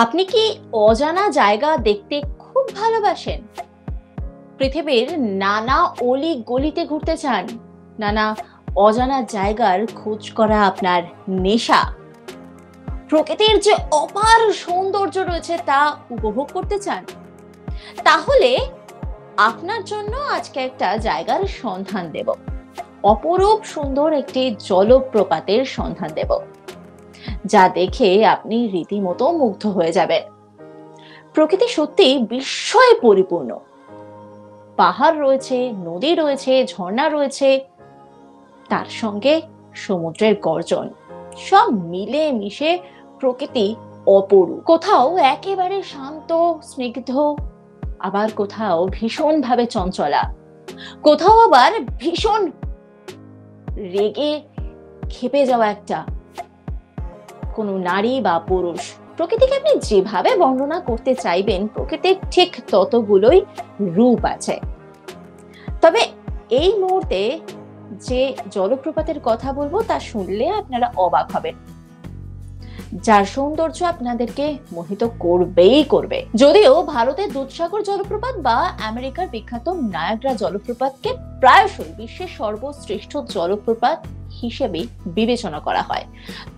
আপনি কি অজানা জায়গা দেখতে খুব ভালোবাসেন? পৃথিবীর নানা অলি গলিতে ঘুরতে চান? নানা অজানা জায়গার খোঁজ করা আপনার নেশা? প্রকৃতির যে অপার সৌন্দর্য রয়েছে তা উপভোগ করতে চান? তাহলে আপনার জন্য আজকে একটা জায়গার সন্ধান দেব। অপরূপ সুন্দর একটি জলপ্রপাতের সন্ধান দেব, যা দেখে আপনি রীতিমতো মুগ্ধ হয়ে যাবেন। প্রকৃতি সত্যি বিস্ময়ে পরিপূর্ণ। পাহাড় রয়েছে, নদী রয়েছে, ঝর্ণা রয়েছে, তার সঙ্গে সমুদ্রের গর্জন, সব মিলে মিশে প্রকৃতি অপরূপ। কোথাও একেবারে শান্ত স্নিগ্ধ, আবার কোথাও ভীষণ ভাবে চঞ্চলা, কোথাও আবার ভীষণ রেগে ক্ষেপে যাওয়া একটা কোনো নারী বা পুরুষ। প্রকৃতিকে আপনি যেভাবে বর্ণনা করতে চাইবেন, প্রকৃতির ঠিক ততগুলোই রূপ আছে। তবে এই মুহূর্তে যে জলপ্রপাতের কথা বলবো তা শুনলে আপনারা অবাক হবেন, যার সৌন্দর্য আপনাদেরকে মোহিত করবেই করবে। যদিও ভারতের দুধসাগর জলপ্রপাত বা আমেরিকার বিখ্যাত নায়াগ্রা জলপ্রপাতকে প্রায়শই বিশ্বের সর্বশ্রেষ্ঠ জলপ্রপাত হিসেবে বিবেচনা করা হয়,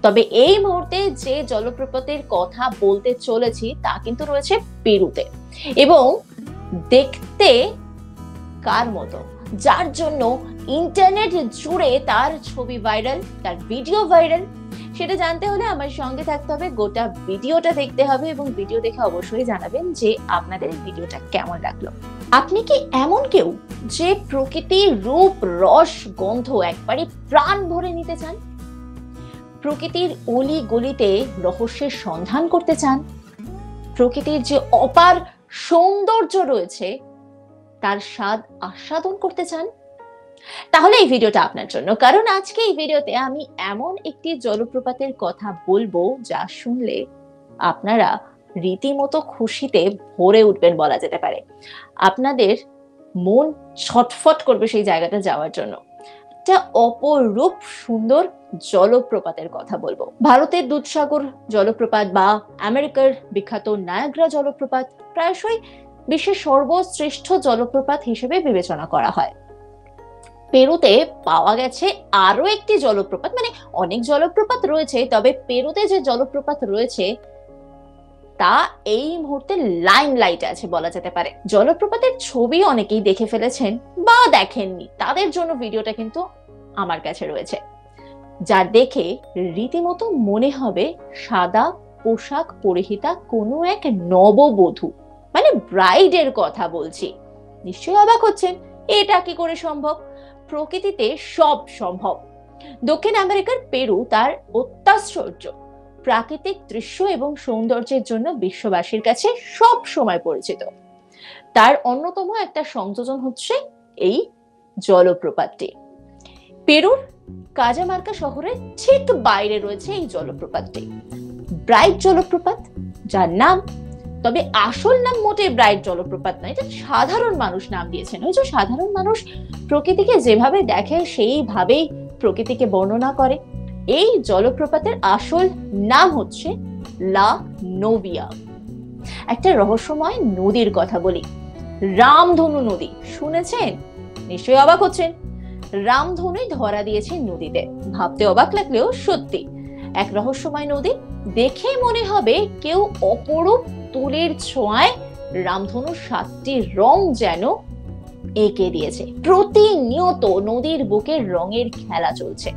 তবে এই মুহূর্তে যে জলপ্রপাতের কথা বলতে চলেছি তা কিন্তু রয়েছে পেরুতে, এবং দেখতে কার মতো, যার জন্য ইন্টারনেট জুড়ে তার ছবি ভাইরাল, তার ভিডিও ভাইরাল। সেটা জানতে হলে আমার সঙ্গে থাকতে হবে, গোটা ভিডিওটা দেখতে হবে, এবং ভিডিও দেখে অবশ্যই জানাবেন যে আপনাদের এই ভিডিওটা কেমন লাগলো। আপনি কি এমন কেউ যে প্রকৃতির রূপ, রস, গন্ধ একবারে প্রাণ ভরে নিতে চান? প্রকৃতির অলি গলিতে রহস্যের সন্ধান করতে চান? প্রকৃতির যে অপার সৌন্দর্য রয়েছে তার স্বাদ আস্বাদন করতে চান? তাহলে এই ভিডিওটা আপনার জন্য, কারণ আজকে এই ভিডিওতে আমি এমন একটি জলপ্রপাতের কথা বলবো যা শুনলে আপনারা রীতিমতো খুশিতে ভরে উঠবেন বলা যেতে পারে। আপনাদের মন ছটফট করবে সেই জায়গাটা যাওয়ার জন্য। একটা অপরূপ সুন্দর জলপ্রপাতের কথা বলবো। ভারতের দুধসাগর জলপ্রপাত বা আমেরিকার বিখ্যাত নায়াগ্রা জলপ্রপাত প্রায়শই বিশ্বের সর্বশ্রেষ্ঠ জলপ্রপাত হিসেবে বিবেচনা করা হয়। পেরুতে পাওয়া গেছে আরো একটি জলপ্রপাত, মানে অনেক জলপ্রপাত রয়েছে, তবে পেরুতে যে জলপ্রপাত রয়েছে তা এই মুহূর্তে লাইমলাইটে আছে বলা যেতে পারে। জলপ্রপাতের ছবি অনেকেই দেখে ফেলেছেন বা দেখেননি, তাদের জন্য ভিডিওটা কিন্তু আমার কাছে রয়েছে, যা দেখে রীতিমতো মনে হবে সাদা পোশাক পরিহিতা কোনো এক নববধূ, মানে ব্রাইডের কথা বলছি। নিশ্চয়ই অবাক হচ্ছেন, এটা কি করে সম্ভব? প্রকৃতিতে সব সম্ভব। দক্ষিণ আমেরিকার পেরু তার অত্যাশ্চর্য প্রাকৃতিক দৃশ্য এবং সৌন্দর্যের জন্য বিশ্ববাসীর কাছে সব সময় পরিচিত। তার অন্যতম একটা সংযোজন হচ্ছে এই জলপ্রপাতটি। পেরুর কাজামার্কা শহরের ঠিক বাইরে রয়েছে এই জলপ্রপাতটি, ব্রাইট জলপ্রপাত যার নাম, তবে আসল নাম মোটে ব্রাইট জলপ্রপাত নয়, এটা সাধারণ মানুষ নাম দিয়েছেন। ওই যে সাধারণ মানুষ প্রকৃতিকে যেভাবে দেখে সেইভাবেই প্রকৃতিকে বর্ণনা করে। এই জলপ্রপাতের আসল নাম হচ্ছে লা নোভিয়া। একটা রহস্যময় নদীর কথা বলি, রামধনু নদী। শুনেছেন? নিশ্চয়ই অবাক হচ্ছেন। রামধনুই ধরা দিয়েছে নদীতে। ভাবতে অবাক লাগলেও সত্যি, এক রহস্যময় নদী, দেখে মনে হবে কেউ অপরূপ তুলির ছোঁয়ায় রামধনুর 7টি রং যেন এঁকে দিয়েছে। প্রতিনিয়ত নদীর বুকে রঙের খেলা চলছে।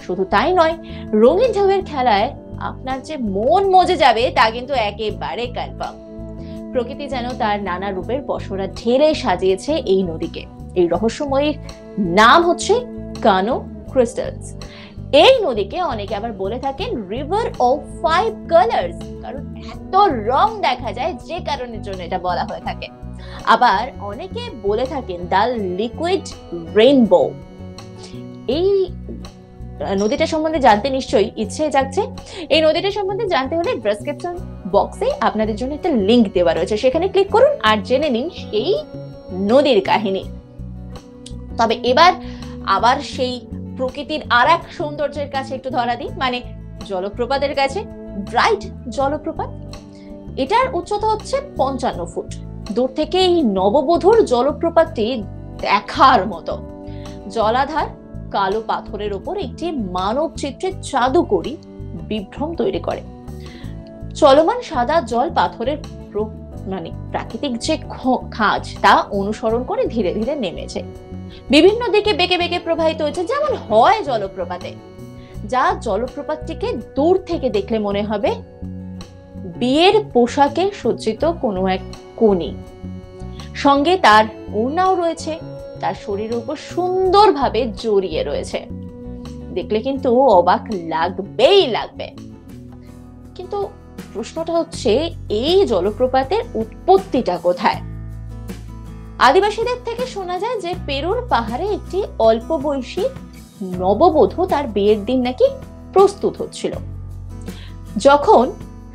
শুধু তাই নয়, রঙিন ঢেউয়ের খেলায় আপনার যে মন মজে যাবে তা কিন্তু একেবারে কনফার্ম। প্রকৃতি যেন তার নানা রূপের পসরা ঢেলে সাজিয়েছে এই নদীকে। এই রহস্যময়ীর নাম হচ্ছে কানো ক্রিস্টালস। এই নদীকে অনেকে আবার বলে থাকেন রিভার অফ 5 কালার্স, কারণ এত রং দেখা যায় যে কারণের জন্য এটা বলা হয়ে থাকে। আবার অনেকে বলে থাকেন দ্য লিকুইড রেইনবো। এই নদীটা সম্বন্ধে জানতে নিশ্চয়ই ইচ্ছে জাগছে। এই নদীটা সম্বন্ধে জানতে হলে ডেসক্রিপশন বক্সে আপনাদের জন্য একটা লিংক দেওয়া রয়েছে, সেখানে ক্লিক করুন আর জেনে নিন সেই নদীর কাহিনী। তবে এবার আবার সেই প্রকৃতির আর এক সৌন্দর্যের কাছে একটু ধরা দিই, মানে জলপ্রপাতের কাছে। ব্রাইট জলপ্রপাত এটার উচ্চতা হচ্ছে 55 ফুট। দূর থেকে এই নববধূর জলপ্রপাতটি দেখার মতো। জলাধার কালো পাথরের উপর একটি মানব চিত্রের জাদুকরী বিভ্রম তৈরি করে। চলমান সাদা জল পাথরের প্রাকৃতিক যে খাঁজ তা অনুসরণ করে ধীরে ধীরে নেমেছে, বিভিন্ন দিকে বেঁকে বেঁকে প্রবাহিত হয়েছে, যেমন হয় জলপ্রপাতে। যা জলপ্রপাতটিকে দূর থেকে দেখলে মনে হবে বিয়ের পোশাকে সজ্জিত কোনো এক কনে। সঙ্গে তার ওড়নাও রয়েছে, তার শরীরের উপর সুন্দরভাবে জড়িয়ে রয়েছে। দেখলে কিন্তু অবাক লাগবেই লাগবে। কিন্তু প্রশ্নটা হচ্ছে, এই জলপ্রপাতের উৎপত্তিটা কোথায়? আদিবাসীদের থেকে শোনা যায় যে পেরুর পাহাড়ে একটি অল্প বয়সী নববধূ তার বিয়ের দিন নাকি প্রস্তুত হচ্ছিল। যখন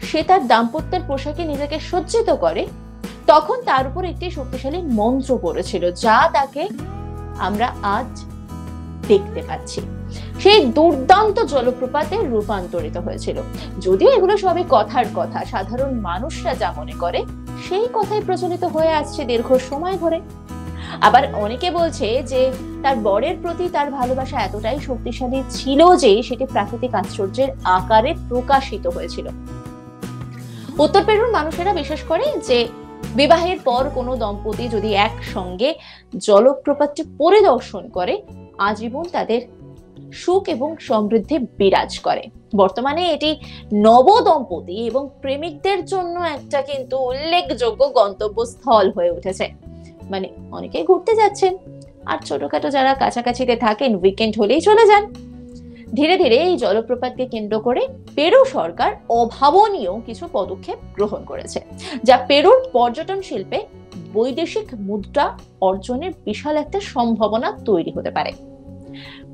সে তার দাম্পত্যের পোশাকে নিজেকে সজ্জিত করে, তখন তার উপর একটি শক্তিশালী মন্ত্র পড়েছিল, যা তাকে আমরা আজ দেখতে পাচ্ছি। সেই দুর্দান্ত জলপ্রপাতে রূপান্তরিত হয়েছিল। যদিও এগুলো সবই কথার কথা, সাধারণ মানুষরা যা মনে করে সেই কথাই প্রচলিত হয়ে আসছে দীর্ঘ সময় ধরে। আবার অনেকে বলছে যে তার বরের প্রতি তার ভালোবাসা এতটাই শক্তিশালী ছিল যে সেটি প্রাকৃতিক আশ্চর্যের আকারে প্রকাশিত হয়েছিল। উত্তর পেরুর মানুষেরা বিশ্বাস করে যে বিবাহের পর কোনো দম্পতি যদি একসঙ্গে জলপ্রপাতটি পরিদর্শন করে, আজীবন তাদের সুখ এবং সমৃদ্ধি বিরাজ করে। বর্তমানে এটি নব দম্পতি এবং প্রেমিকদের জন্য একটা কিন্তু উল্লেখযোগ্য গন্তব্যস্থল হয়ে উঠেছে। মানে অনেকে ঘুরতে যাচ্ছেন, আর ছোটখাটো যারা কাছাকাছিতে থাকেন উইকেন্ড হলেই চলে যান। ধীরে ধীরে এই জলপ্রপাতকে কেন্দ্র করে পেরু সরকার অভাবনীয় কিছু পদক্ষেপ গ্রহণ করেছে, যা পেরুর পর্যটন শিল্পে বৈদেশিক মুদ্রা অর্জনের বিশাল একটা সম্ভাবনা তৈরি হতে পারে।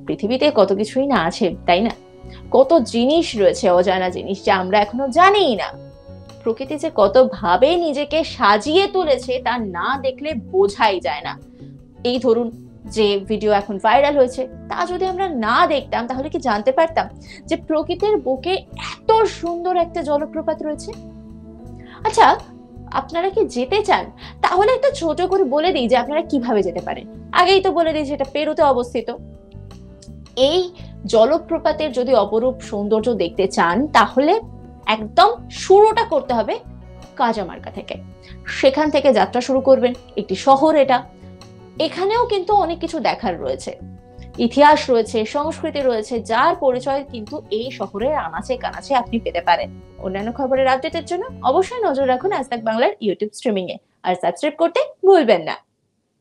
পৃথিবীতে কত কিছুই না আছে, তাই না? কত জিনিস রয়েছে, অজানা জিনিস, যা আমরা এখনো জানিই না। প্রকৃতি যে কত ভাবে নিজেকে সাজিয়ে তুলেছে তা না দেখলে বোঝাই যায় না। এই ধরুন যে ভিডিও এখন ভাইরাল হয়েছে, তা যদি আমরা না দেখতাম তাহলে কি জানতে পারতাম যে প্রকৃতির বুকে এত সুন্দর একটা জলপ্রপাত রয়েছে? আচ্ছা, আপনারা কি যেতে চান? তাহলে একটা ছোট করে বলে দিই যে আপনারা কিভাবে যেতে পারেন। আগেই তো বলে দিই সেটা পেরুতে অবস্থিত। এই জলপ্রপাতের যদি অপরূপ সৌন্দর্য দেখতে চান, তাহলে একদম শুরুটা করতে হবে কাজামার্কা থেকে। সেখান থেকে যাত্রা শুরু করবেন। একটি শহর এটা। এখানেও কিন্তু অনেক কিছু দেখার রয়েছে, ইতিহাস রয়েছে, সংস্কৃতি রয়েছে, যার পরিচয় কিন্তু এই শহরের আনাচে কানাচে আপনি পেতে পারেন। অন্যান্য খবরের আপডেটের জন্য অবশ্যই নজর রাখুন আজ তাক বাংলার ইউটিউব স্ট্রিমিং এ, আর সাবস্ক্রাইব করতে ভুলবেন না।